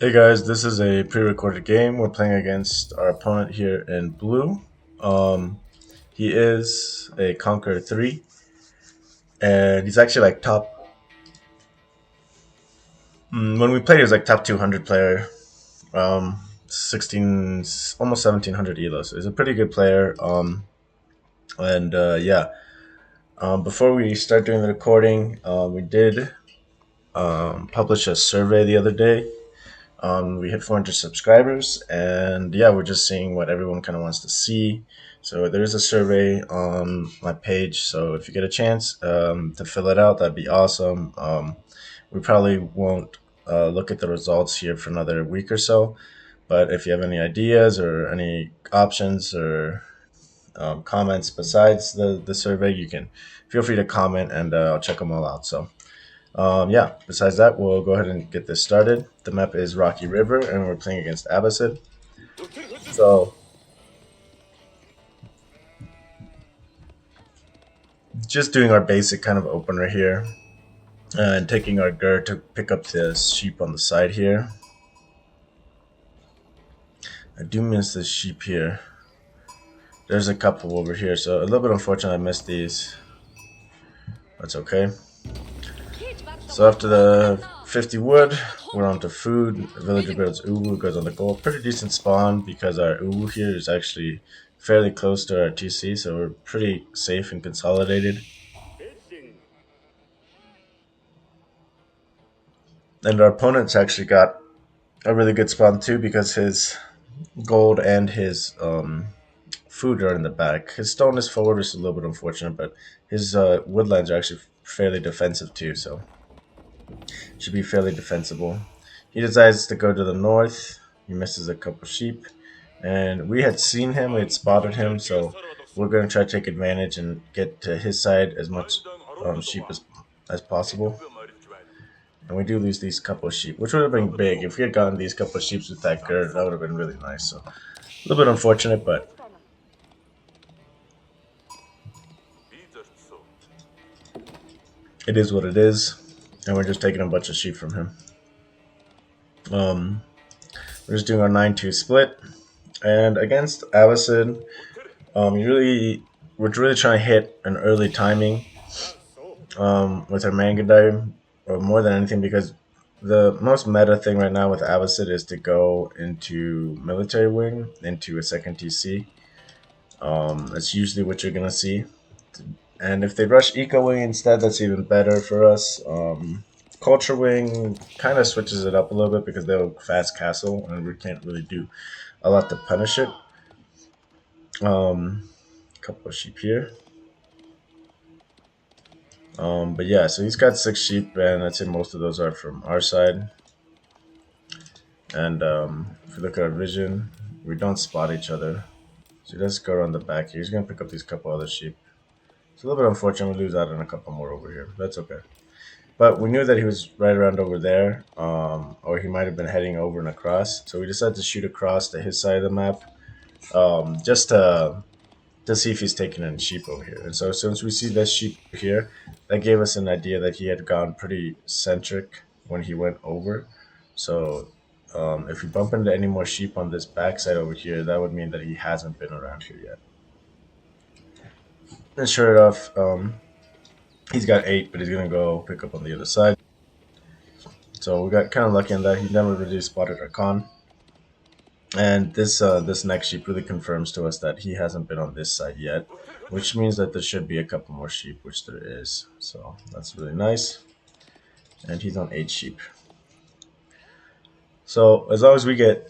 Hey guys, this is a pre-recorded game. We're playing against our opponent here in blue. He is a Conqueror 3, and he's actually like top. When we played, he was like top 200 player. 16, almost 1700 elo. So he's a pretty good player. And yeah. Before we start doing the recording, we did publish a survey the other day. We hit 400 subscribers, and yeah, we're just seeing what everyone kind of wants to see. So there is a survey on my page. So if you get a chance to fill it out, that'd be awesome. We probably won't look at the results here for another week or so. But if you have any ideas or any options or comments besides the survey, you can feel free to comment, and I'll check them all out. So yeah, besides that, we'll go ahead and get this started. The map is Rocky River, and we're playing against Abbasid. So, just doing our basic kind of opener here, and taking our gur to pick up the sheep on the side here. I do miss the sheep here. There's a couple over here, so a little bit unfortunate I missed these. That's okay. So after the 50 wood, we're on to food. The villager builds uwu, goes on the gold. Pretty decent spawn because our uwu here is actually fairly close to our TC, so we're pretty safe and consolidated. And our opponent's actually got a really good spawn too because his gold and his food are in the back. His stone is forward, which is a little bit unfortunate, but his woodlands are actually fairly defensive too, so should be fairly defensible. He decides to go to the north. He misses a couple sheep, and we had seen him, we had spotted him, so we're going to try to take advantage and get to his side as much sheep as possible. And we do lose these couple of sheep, which would have been big. If we had gotten these couple of sheep with that gird, that would have been really nice. So a little bit unfortunate, but it is what it is. And we're just taking a bunch of sheep from him. We're just doing our 9-2 split. And against Abbasid, we're really trying to hit an early timing with our Mangadai, or more than anything, because the most meta thing right now with Abbasid is to go into military wing, into a second TC. That's usually what you're going to see. And if they rush Eco Wing instead, that's even better for us. Culture Wing kind of switches it up a little bit because they'll fast castle, and we can't really do a lot to punish it. Couple of sheep here. But yeah, so he's got 6 sheep, and I'd say most of those are from our side. And if you look at our vision, we don't spot each other. So let's go around the back here. He's going to pick up these couple other sheep. It's a little bit unfortunate we lose out on a couple more over here. That's okay. But we knew that he was right around over there, or he might have been heading over and across. So we decided to shoot across to his side of the map, just to see if he's taking any sheep over here. And so as soon as we see this sheep here, that gave us an idea that he had gone pretty centric when he went over. So if we bump into any more sheep on this backside over here, that would mean that he hasn't been around here yet. And sure enough, he's got 8, but he's going to go pick up on the other side. So we got kind of lucky in that he never really spotted our con. And this next sheep really confirms to us that he hasn't been on this side yet, which means that there should be a couple more sheep, which there is. So that's really nice. And he's on 8 sheep. So as long as we can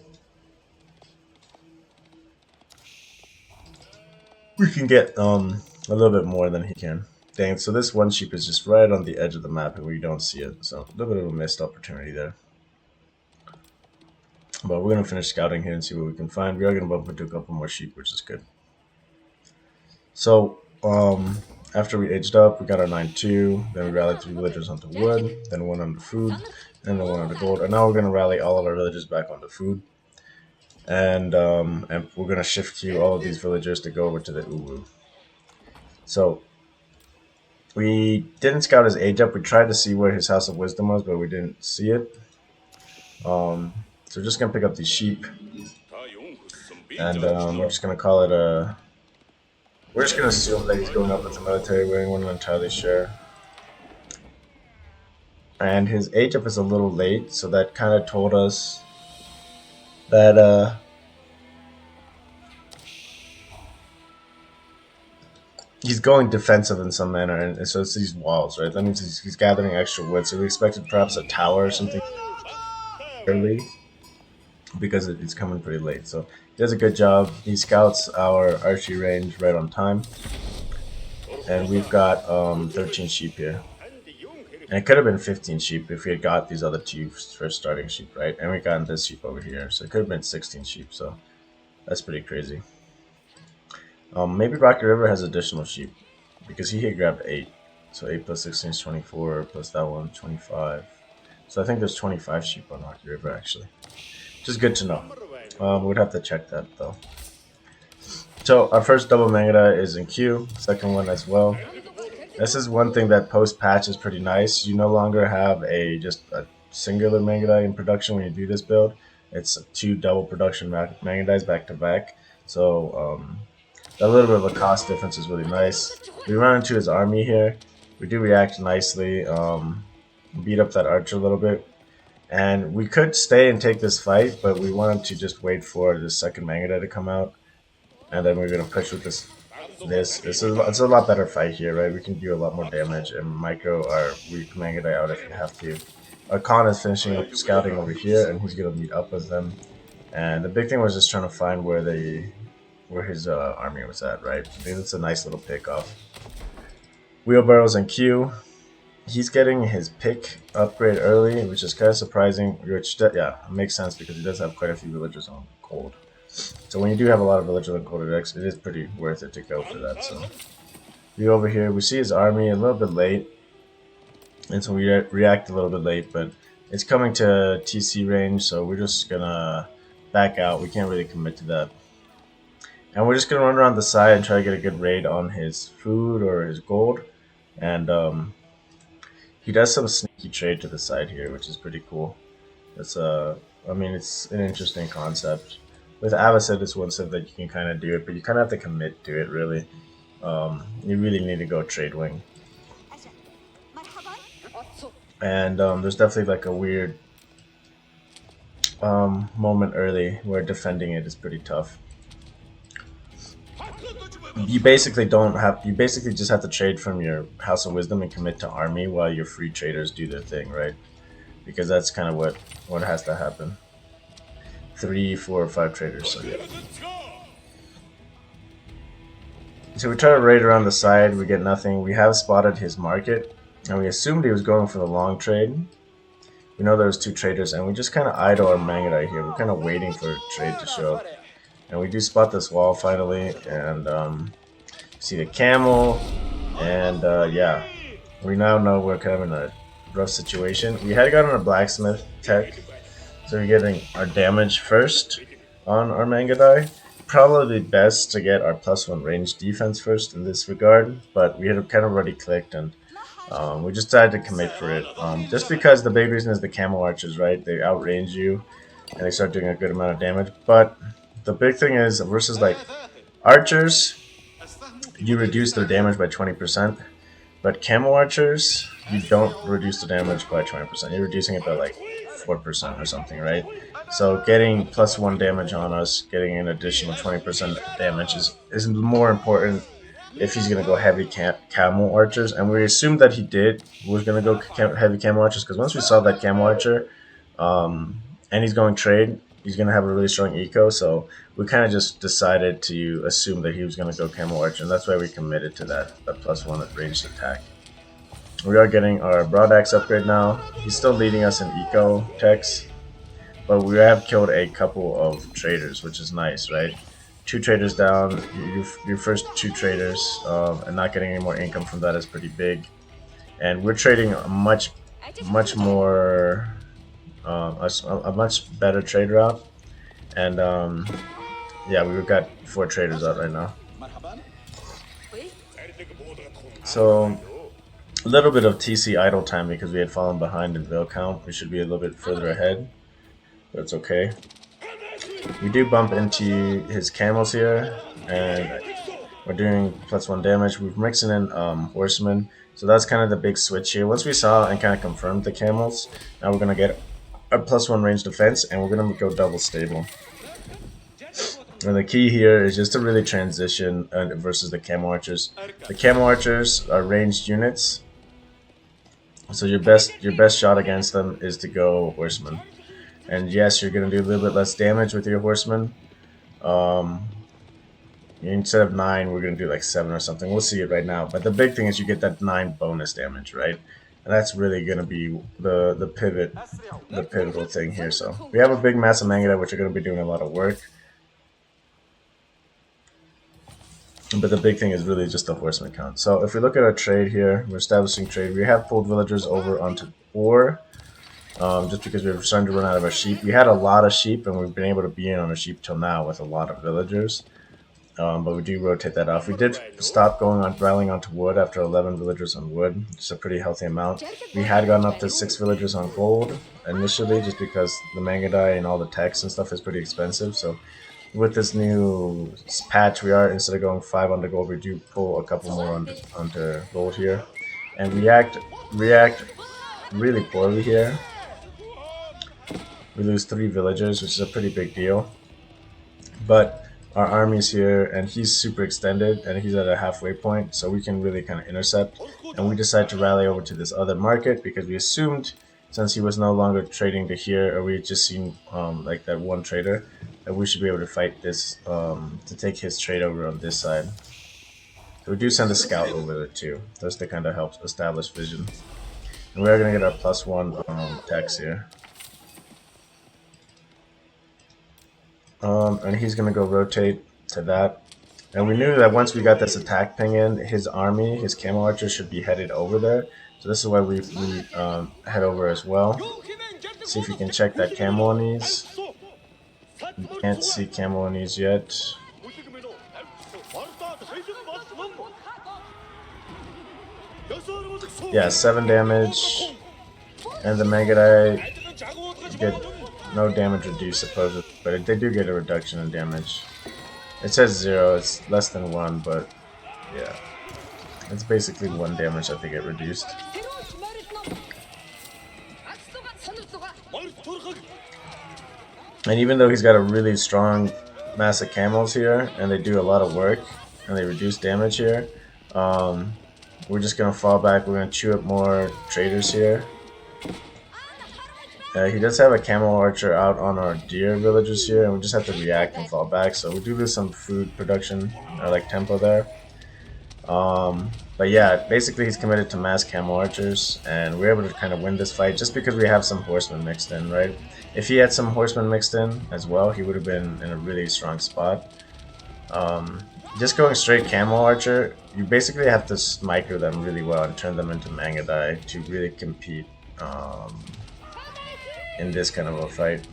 get a little bit more than he can. Dang, so this one sheep is just right on the edge of the map and we don't see it. So a little bit of a missed opportunity there. But we're going to finish scouting here and see what we can find. We are going to bump into a couple more sheep, which is good. So after we aged up, we got our 9-2. Then we rallied 3 villagers onto wood. Then 1 onto food. And then 1 onto gold. And now we're going to rally all of our villagers back onto food. And we're going to shift queue all of these villagers to go over to the uwu. So we didn't scout his age up. We tried to see where his House of Wisdom was, but we didn't see it. So we're just gonna pick up these sheep, and we're just gonna call it a. We're just gonna assume that he's going up with the military wing. We're not entirely sure. And his age up is a little late, so that kind of told us that he's going defensive in some manner, and so it's these walls, right? That means he's gathering extra wood. So we expected perhaps a tower or something early, because it's coming pretty late. So he does a good job. He scouts our archery range right on time, and we've got 13 sheep here. And it could have been 15 sheep if we had got these other two first starting sheep, right? And we got this sheep over here, so it could have been 16 sheep. So that's pretty crazy. Maybe Rocky River has additional sheep, because he had grabbed 8. So 8 plus 16 is 24, plus that one, 25. So I think there's 25 sheep on Rocky River, actually. Which is good to know. We'd have to check that, though. So our first double Mangada is in queue, second one as well. This is one thing that post-patch is pretty nice. You no longer have just a singular Mangada in production when you do this build. It's 2 double production Mangadais back to back. So a little bit of a cost difference is really nice. We run into his army here. We do react nicely, beat up that archer a little bit. And we could stay and take this fight, but we wanted to just wait for the second Mangada to come out. And then we're going to push with this. It's a lot better fight here, right? We can do a lot more damage and micro our weak Mangada out if we have to. Our Khan is finishing up scouting over here, and he's going to meet up with them. And the big thing was just trying to find where his army was at, right? I think that's a nice little pick off. Wheelbarrows and Q. He's getting his pick upgrade early, which is kind of surprising. Which, yeah, it makes sense because he does have quite a few villagers on gold. So when you do have a lot of villagers on gold decks, it is pretty worth it to go for that. So we over here, we see his army a little bit late, and so we react a little bit late, but it's coming to TC range, so we're just gonna back out. We can't really commit to that. And we're just going to run around the side and try to get a good raid on his food or his gold. And he does some sneaky trade to the side here, which is pretty cool. It's I mean, it's an interesting concept. With abbasid, it's one stuff that you can kind of do it, but you kind of have to commit to it, really. You really need to go trade wing. And there's definitely like a weird moment early where defending it is pretty tough. You basically just have to trade from your House of Wisdom and commit to army while your free traders do their thing, right? Because that's kind of what has to happen. 3, 4, or 5 traders, so yeah. So we try to raid around the side, we get nothing. We have spotted his market, and we assumed he was going for the long trade. We know there was 2 traders, and we just kind of idle our Mangada here. We're kind of waiting for a trade to show up. And we do spot this wall finally, and see the camel, and yeah, we now know we're kind of in a rough situation. We had gotten a blacksmith tech, so we're getting our damage first on our Mangadai. Probably best to get our +1 range defense first in this regard, but we had kind of already clicked, and we just decided to commit for it. Just because the big reason is the camel archers, right? They outrange you, and they start doing a good amount of damage, but the big thing is, versus like archers, you reduce their damage by 20%, but camel archers, you don't reduce the damage by 20%. You're reducing it by like 4% or something, right? So getting +1 damage on us, getting an additional 20% damage is more important if he's going to go heavy camel archers. And we assumed that he was going to go heavy camel archers, because once we saw that camel archer, and he's going trade, he's going to have a really strong eco, so we kind of just decided to assume that he was going to go camel archer, and that's why we committed to that +1 ranged attack. We are getting our broad axe upgrade now. He's still leading us in eco techs, but we have killed a couple of traders, which is nice, right? 2 traders down, your first 2 traders, and not getting any more income from that is pretty big. And we're trading a much more a much better trade route, and yeah, we've got 4 traders out right now. So a little bit of TC idle time because we had fallen behind in veil count. We should be a little bit further ahead. That's okay. We do bump into his camels here, and we're doing +1 damage. We're mixing in horsemen, so that's kind of the big switch here. Once we saw and kind of confirmed the camels, now we're gonna get a +1 range defense, and we're gonna go double stable. And the key here is just to really transition versus the camel archers. The camel archers are ranged units, so your best shot against them is to go horsemen. And yes, you're gonna do a little bit less damage with your horsemen. Instead of 9, we're gonna do like 7 or something. We'll see it right now. But the big thing is you get that 9 bonus damage, right? And that's really gonna be the pivotal thing here. So we have a big mass of Mangada, which are gonna be doing a lot of work. But the big thing is really just the horseman count. So if we look at our trade here, we're establishing trade. We have pulled villagers over onto ore, just because we're starting to run out of our sheep. We had a lot of sheep, and we've been able to be in on our sheep till now with a lot of villagers. But we do rotate that off. We did stop going on rallying onto wood after 11 villagers on wood. It's a pretty healthy amount. We had gone up to 6 villagers on gold initially, just because the Mangadai and all the text and stuff is pretty expensive. So with this new patch, we are, instead of going 5 onto gold, we do pull a couple more onto gold here, and react really poorly here. We lose 3 villagers, which is a pretty big deal. But our army's here, and he's super extended, and he's at a halfway point, so we can really kind of intercept. And we decide to rally over to this other market because we assumed, since he was no longer trading to here, or we had just seen like that one trader, that we should be able to fight this to take his trade over on this side. So we do send a scout over there too, just to kind of help establish vision. And we are going to get our +1 tax here. And he's going to go rotate to that. And we knew that once we got this attack ping in, his army, his camel archers should be headed over there. So this is why we head over as well. See if we can check that camel knees. We can't see camel knees yet. Yeah, 7 damage. And the Mangadai get no damage reduced supposedly, but they do get a reduction in damage. It says 0, it's less than 1, but yeah. It's basically 1 damage that they get reduced. And even though he's got a really strong mass of camels here, and they do a lot of work, and they reduce damage here, we're just going to fall back. We're going to chew up more traders here. He does have a camel archer out on our deer villagers here, and we just have to react and fall back. So we do lose some food production, like tempo there. But yeah, basically he's committed to mass camel archers, and we're able to kind of win this fight just because we have some horsemen mixed in, right? If he had some horsemen mixed in as well, he would have been in a really strong spot. Just going straight camel archer, you basically have to micro them really well and turn them into Mangadai to really compete in this kind of a fight.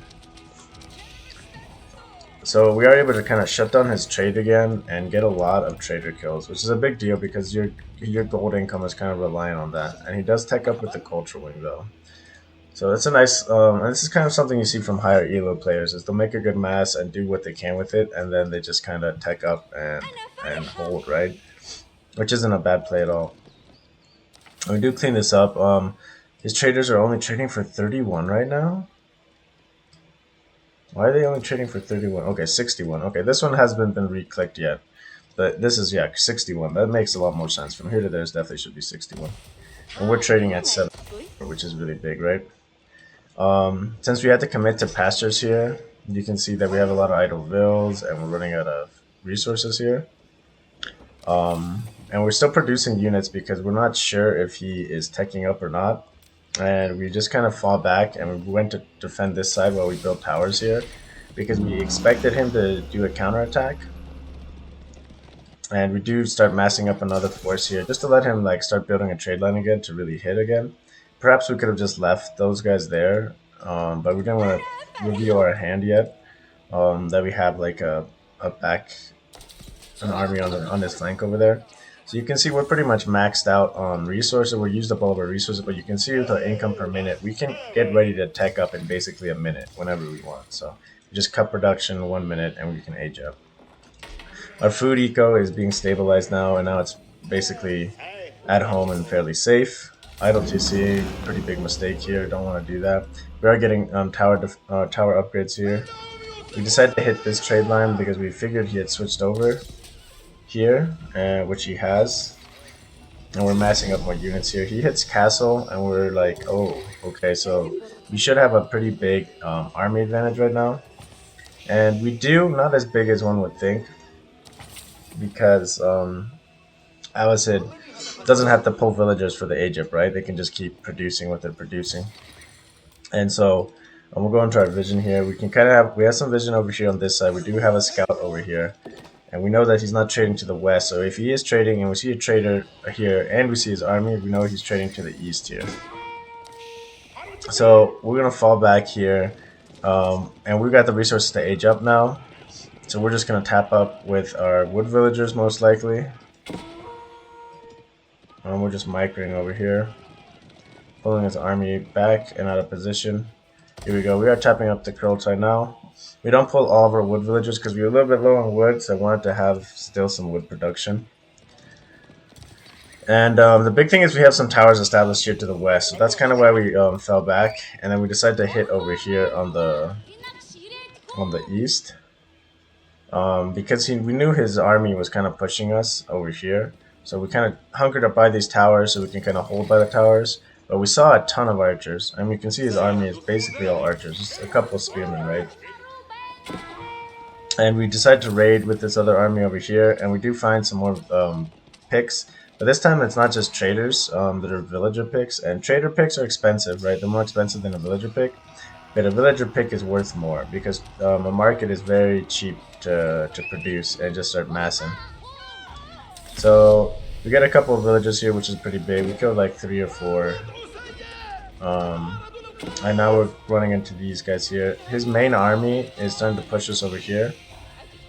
So we are able to kind of shut down his trade again and get a lot of trader kills, which is a big deal because your gold income is kind of reliant on that. And he does tech up with the culture wing though. So that's a nice, and this is kind of something you see from higher elo players, is they'll make a good mass and do what they can with it, and then they just kind of tech up and hold, right? Which isn't a bad play at all. And we do clean this up. His traders are only trading for 31 right now. Why are they only trading for 31? Okay, 61. Okay, this one hasn't been re-clicked yet. But this is, yeah, 61. That makes a lot more sense. From here to there, definitely should be 61. And we're trading at 7, which is really big, right? Since we had to commit to pastures here, you can see that we have a lot of idle vills, and we're running out of resources here. And we're still producing units because we're not sure if he is teching up or not. And we just kind of fall back, and we went to defend this side while we built towers here because we expected him to do a counterattack. And we do start massing up another force here just to let him like start building a trade line again to really hit again. Perhaps we could have just left those guys there, but we didn't want to reveal our hand yet. That we have like an army on his flank over there. So you can see we're pretty much maxed out on resources. We used up all of our resources, but you can see with our income per minute, we can get ready to tech up in basically a minute whenever we want. So we just cut production 1 minute and we can age up. Our food eco is being stabilized now, and now it's basically at home and fairly safe. Idle TCA, pretty big mistake here. Don't want to do that. We are getting tower upgrades here. We decided to hit this trade line because we figured he had switched over here, which he has. And we're massing up more units here. He hits castle, and we're like, oh, okay, so we should have a pretty big army advantage right now. And we do, not as big as one would think, because abbasid doesn't have to pull villagers for the Egypt, right? They can just keep producing what they're producing. And so we'll go into our vision here. We can kind of have, we have some vision over here on this side. We do have a scout over here. And we know that he's not trading to the west. So if he is trading and we see a trader here and we see his army, we know he's trading to the east here. So we're going to fall back here. And we've got the resources to age up now. So we're just going to tap up with our wood villagers most likely. And we're just microing over here. Pulling his army back and out of position. Here we go. We are tapping up the Kurultai now. We don't pull all of our wood villagers because we were a little bit low on wood, so I wanted to have still some wood production. And the big thing is we have some towers established here to the west, so that's kind of why we fell back. And then we decided to hit over here on the east. Because we knew his army was kind of pushing us over here. So we kind of hunkered up by these towers so we can kind of hold by the towers. But we saw a ton of archers, and we can see his army is basically all archers, just a couple of spearmen, right? And we decided to raid with this other army over here, and we do find some more picks. But this time it's not just traders that are villager picks, and trader picks are expensive, right? They're more expensive than a villager pick. But a villager pick is worth more because a market is very cheap to produce and just start massing. So we got a couple of villages here, which is pretty big. We killed like 3 or 4. And now we're running into these guys here. His main army is starting to push us over here.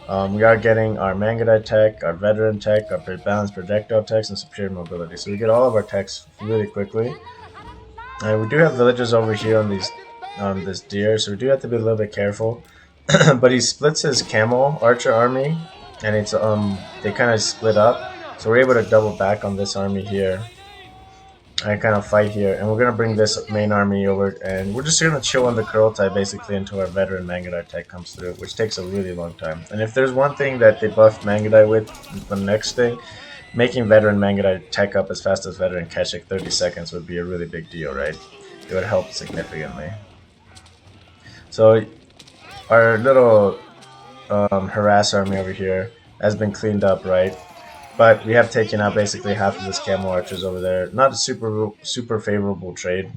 We are getting our Mangudai tech, our veteran tech, our balanced projectile techs, and superior mobility. So we get all of our techs really quickly. And we do have villages over here on these this deer, so we do have to be a little bit careful. But he splits his camel archer army, and it's they kind of split up. So we're able to double back on this army here and kind of fight here. And we're going to bring this main army over, and we're just going to chill on the Kurultai basically until our veteran Mangudai tech comes through, which takes a really long time. And if there's one thing that they buffed Mangudai with, the next thing, making veteran Mangudai tech up as fast as veteran Keshik 30 seconds would be a really big deal, right? It would help significantly. So our little harass army over here has been cleaned up, right? But we have taken out basically half of this camel archers over there. Not a super favorable trade,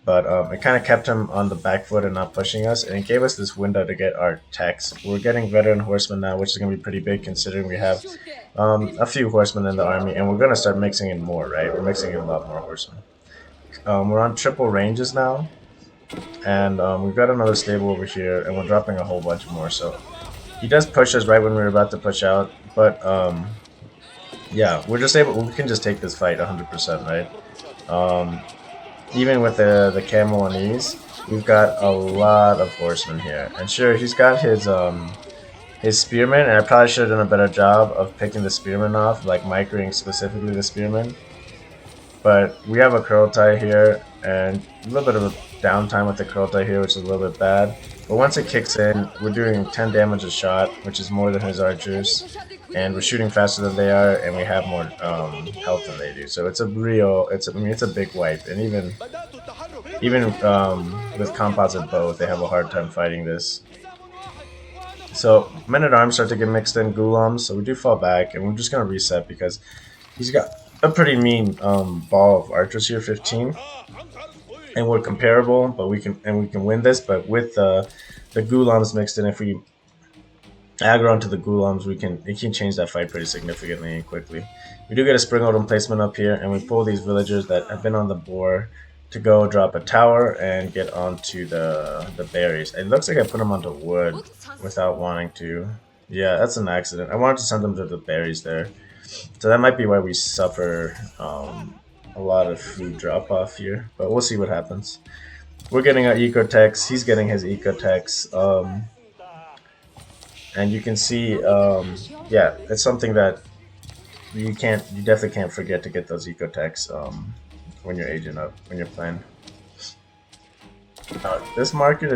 but it kind of kept him on the back foot and not pushing us, and it gave us this window to get our techs. We're getting veteran horsemen now, which is going to be pretty big considering we have a few horsemen in the army, and we're going to start mixing in more, right? We're mixing in a lot more horsemen. We're on triple ranges now, and we've got another stable over here, and we're dropping a whole bunch more. So he does push us right when we're about to push out, but yeah, we can just take this fight 100%, right? Even with the camel on ease, we've got a lot of horsemen here. And sure, he's got his spearmen, and I probably should have done a better job of picking the spearmen off, like microing specifically the spearmen. But we have a Kurultai here, and a little bit of a downtime with the Kurultai here, which is a little bit bad. But once it kicks in, we're doing 10 damage a shot, which is more than his archers. And we're shooting faster than they are, and we have more health than they do. So it's a big wipe. And even with composite bow, they have a hard time fighting this. So men-at-arms start to get mixed in, Ghulams, so we do fall back, and we're just gonna reset because he's got a pretty mean ball of archers here, 15. And we're comparable, but we can win this. But with the Ghulams mixed in, if we aggro onto the Ghulams, it can change that fight pretty significantly and quickly. We do get a Spring Autumn placement up here, and we pull these villagers that have been on the board to go drop a tower and get onto the berries. It looks like I put them onto wood without wanting to. Yeah, that's an accident. I wanted to send them to the berries there. So that might be why we suffer a lot of food drop off here, but we'll see what happens. We're getting our eco-techs, he's getting his eco-techs, and you can see, yeah, it's something that you definitely can't forget to get those eco-techs when you're aging up, when you're playing. This market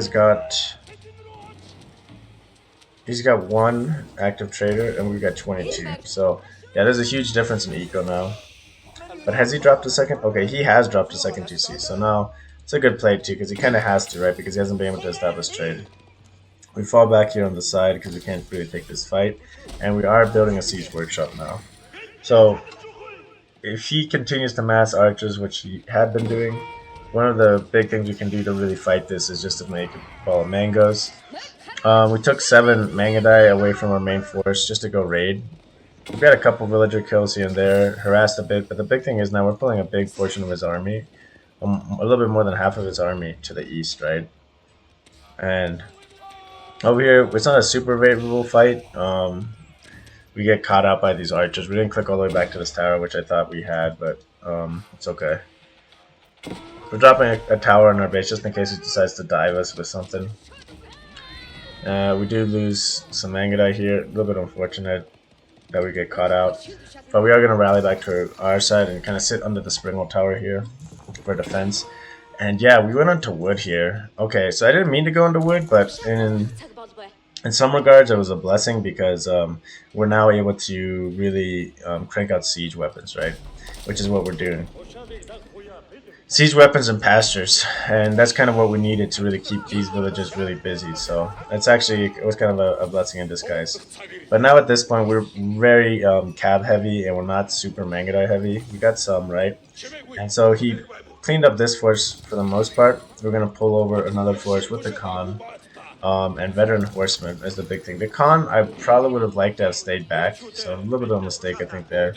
he's got one active trader and we've got 22. So yeah, there's a huge difference in eco now. But has he dropped a second? Okay, he has dropped a second 2C. So now it's a good play too, because he kind of has to, right? Because he hasn't been able to establish trade. We fall back here on the side because we can't really take this fight. And we are building a siege workshop now. So if he continues to mass archers, which he had been doing, one of the big things we can do to really fight this is just to make a ball of mangoes. We took 7 Mangadai away from our main force just to go raid. We've got a couple villager kills here and there, harassed a bit, but the big thing is now we're pulling a big portion of his army, a little bit more than half of his army to the east, right? And over here, it's not a super favorable fight. We get caught out by these archers. We didn't click all the way back to this tower, which I thought we had, but it's okay. We're dropping a tower on our base just in case he decides to dive us with something. We do lose some Mangadai here, a little bit unfortunate that we get caught out. But we are going to rally back to our side and kind of sit under the Springwell Tower here for defense. And yeah, we went onto wood here. Okay, so I didn't mean to go into wood, but in some regards it was a blessing because we're now able to really crank out siege weapons, right? Which is what we're doing. Siege weapons and pastures, and that's kind of what we needed to really keep these villages really busy. So it's actually, it was kind of a blessing in disguise. But now at this point we're very cab heavy and we're not super Mangadai heavy. We got some, right? And so he cleaned up this force for the most part. We're going to pull over another force with the Khan and veteran horsemen is the big thing. The Khan I probably would have liked to have stayed back, so a little bit of a mistake I think there.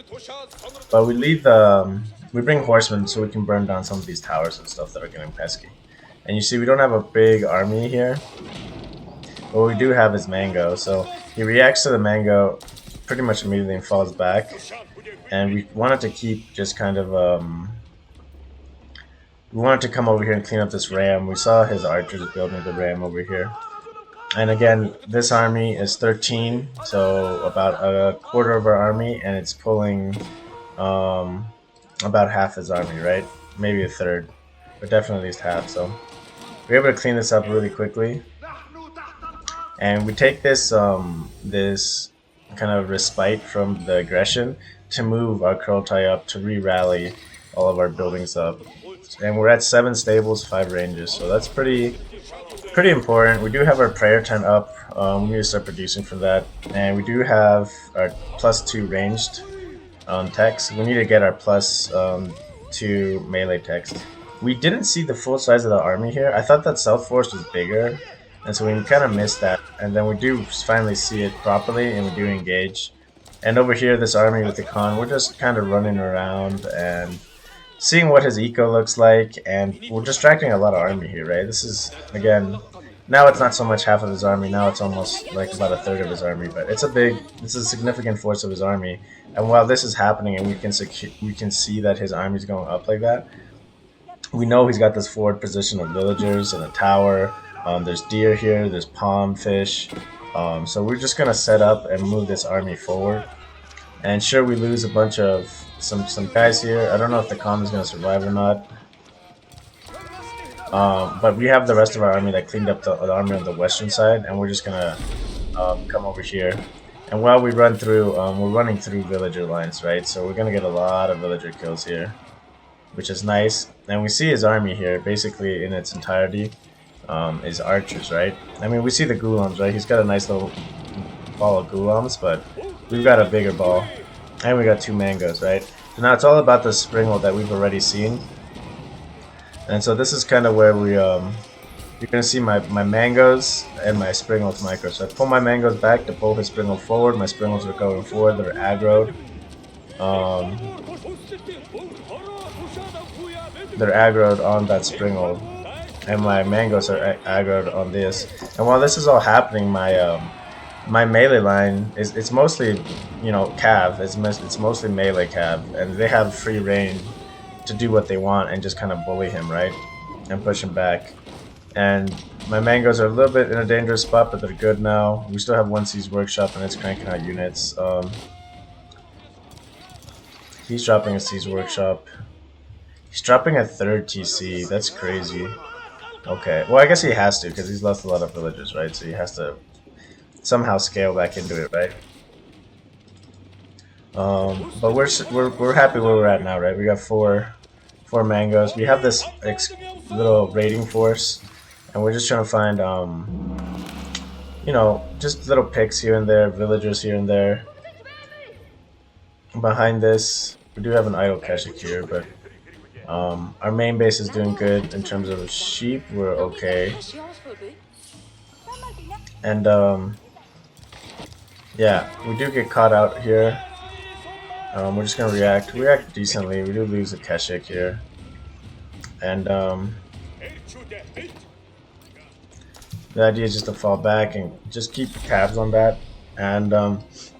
But we leave the we bring horsemen so we can burn down some of these towers and stuff that are getting pesky. And you see we don't have a big army here. But what we do have is Mango. So he reacts to the Mango pretty much immediately and falls back. And we wanted to keep just kind of we wanted to come over here and clean up this ram. We saw his archers building the ram over here. And again, this army is 13, so about a quarter of our army, and it's pulling about half his army, right? Maybe a third, but definitely at least half. So we're able to clean this up really quickly, and we take this this kind of respite from the aggression to move our Kurultai up to re-rally all of our buildings up. And we're at 7 stables, 5 ranges, so that's pretty important. We do have our prayer tent up. We need to start producing for that, and we do have our +2 ranged techs. We need to get our +2 melee techs. We didn't see the full size of the army here. I thought that South Force was bigger, and so we kind of missed that. And then we do finally see it properly, and we do engage. And over here, this army with the Khan, we're just kind of running around and seeing what his eco looks like, and we're distracting a lot of army here, right? This is, again, now it's not so much half of his army, now it's almost like about a third of his army, but it's a significant force of his army. And while this is happening and we can see that his army is going up like that, we know he's got this forward position of villagers and a tower. There's deer here, there's palm fish, so we're just going to set up and move this army forward. And sure, we lose a bunch of some guys here. I don't know if the Khan is going to survive or not. But we have the rest of our army that cleaned up the army on the western side, and we're just going to come over here. And while we run through, we're running through villager lines, right? So we're going to get a lot of villager kills here, which is nice. And we see his army here, basically in its entirety, is archers, right? I mean, we see the Ghulams, right? He's got a nice little ball of Ghulams, but we've got a bigger ball. And we got 2 mangoes, right? So now it's all about the Springwell that we've already seen. And so this is kind of where we, you're going to see my mangoes and my Springwell's micro. So I pull my mangoes back to pull his Springwell forward. My Springwells are going forward. They're aggroed. They're aggroed on that Springwell. And my mangoes are aggroed on this. And while this is all happening, my my melee line is it's mostly cav. It's mostly melee cav, and they have free reign to do what they want and just kind of bully him, right, and push him back. And my mangoes are a little bit in a dangerous spot, but they're good now. We still have one Siege Workshop, and it's cranking out units. He's dropping a Siege Workshop. He's dropping a third TC. That's crazy. Okay, well I guess he has to because he's lost a lot of villagers, right? So he has to somehow scale back into it, right? But we're happy where we're at now, right? We got four mangoes. We have this little raiding force, and we're just trying to find just little picks here and there, villagers here and there. Behind this, we do have an idle Keshik here, but our main base is doing good in terms of sheep. We're okay, and yeah, we do get caught out here. We're just gonna react decently. We do lose a Keshik here, and the idea is just to fall back and just keep tabs on that. And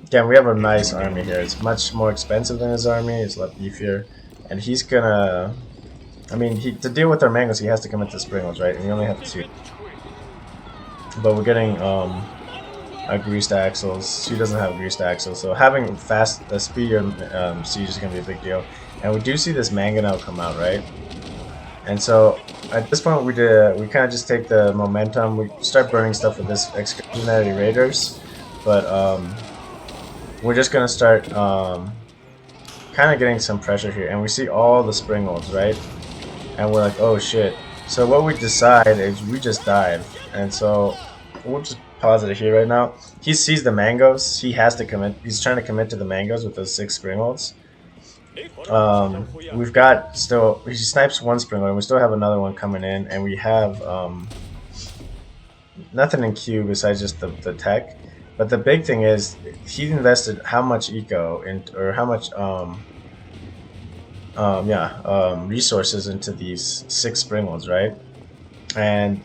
again, we have a nice army here. It's much more expensive than his army. It's a lot beefier, and he's gonna. I mean, to deal with our mangoes, he has to commit to Springles, right? And we only have 2. But we're getting greased axles. She doesn't have greased axles, so having fast speed siege is gonna be a big deal. And we do see this mangonel come out, right? And so at this point, we kind of just take the momentum. We start burning stuff with this excursionary raiders, but we're just gonna start kind of getting some pressure here. And we see all the Springolds, right? And we're like, oh shit. So what we decide is we just dive, and so we'll just pause it here right now. He sees the mangoes. He has to commit. He's trying to commit to the mangoes with those 6 Springolds. We've got still. He snipes 1 Springald, and we still have another one coming in, and we have nothing in queue besides just the tech. But the big thing is he invested how much eco or how much resources into these 6 Springolds, right? And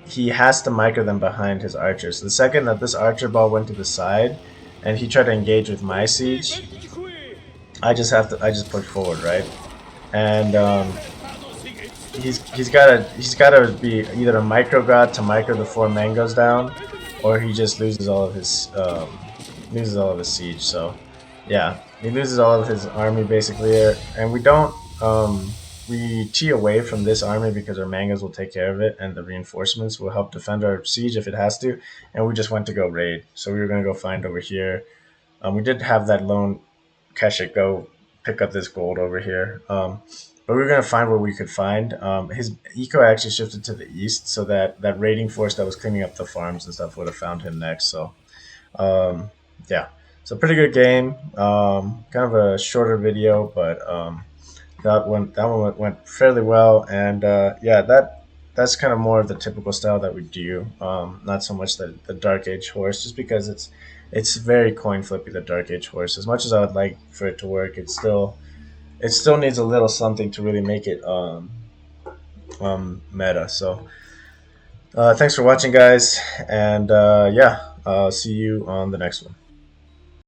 he has to micro them behind his archers. The second that this archer ball went to the side and he tried to engage with my siege, I just push forward, right? And he's gotta be either a micro god to micro the 4 mangoes down, or he just loses all of his siege. So yeah, he loses all of his army basically, and we don't we tee away from this army because our mangoes will take care of it, and the reinforcements will help defend our siege if it has to. And we just went to go raid, so we were gonna go find over here. We did have that lone Keshik go pick up this gold over here, but we were gonna find what we could find. His eco actually shifted to the east, so that raiding force that was cleaning up the farms and stuff would have found him next. So yeah, so pretty good game. Kind of a shorter video, but that one went fairly well, and yeah, that's kind of more of the typical style that we do. Not so much the Dark Age horse, just because it's very coin flippy, the Dark Age horse. As much as I would like for it to work, it still needs a little something to really make it meta. So thanks for watching, guys, and yeah, see you on the next one.